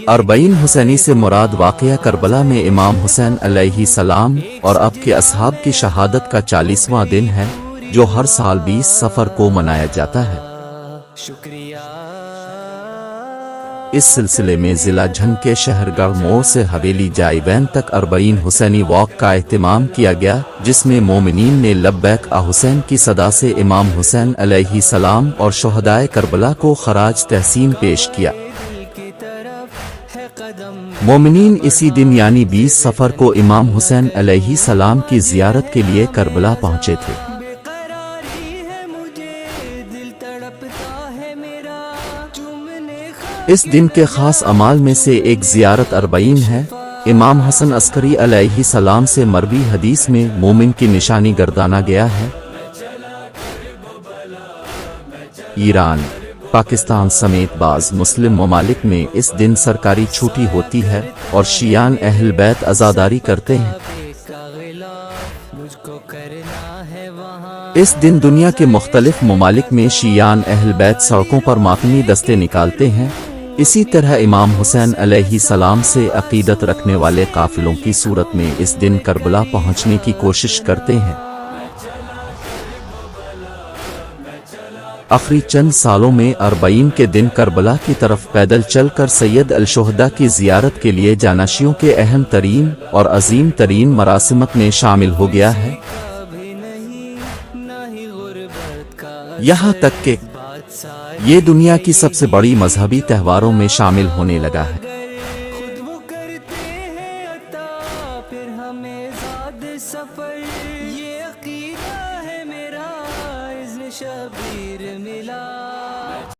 40 حسینی سے مراد واقعہ کربلا میں امام حسین علیہ السلام اور آپ کے اصحاب کی شہادت کا 40واں دن ہے، جو ہر سال 20 صفر کو منایا جاتا ہے۔ اس سلسلے میں ضلع جھنگ کے شہر گڑھ موڑ سے حویلی جائی وین تک 40 حسینی واک کا اہتمام کیا گیا، جس میں مومنین نے لبیک حسین کی صدا سے امام حسین علیہ السلام اور شہدائے کربلا کو خراج تحسین پیش کیا۔ مومنین اسی دن یعنی 20 صفر کو امام حسین علیہ السلام کی زیارت کے لیے کربلا پہنچے تھے۔ اس دن کے خاص اعمال میں سے ایک زیارت 40 ہے۔ امام حسن عسکری علیہ السلام سے مروی حدیث میں مومن کی نشانی گردانا گیا ہے۔ ایران، پاکستان سمیت بعض مسلم ممالک میں اس دن سرکاری چھٹی ہوتی ہے اور شیعان اہل بیت عزاداری کرتے ہیں۔ اس دن دنیا کے مختلف ممالک میں شیعان اہل بیت سڑکوں پر ماتمی دستے نکالتے ہیں۔ اسی طرح امام حسین علیہ السلام سے عقیدت رکھنے والے قافلوں کی صورت میں اس دن کربلا پہنچنے کی کوشش کرتے ہیں۔ آخری چند سالوں میں 40 کے دن کربلا کی طرف پیدل چل کر سید الشہداء کی زیارت کے لیے جانشینوں کے اہم ترین اور عظیم ترین مراسمت میں شامل ہو گیا ہے، یہاں تک کہ یہ دنیا کی سب سے بڑی مذہبی تہواروں میں شامل ہونے لگا ہے۔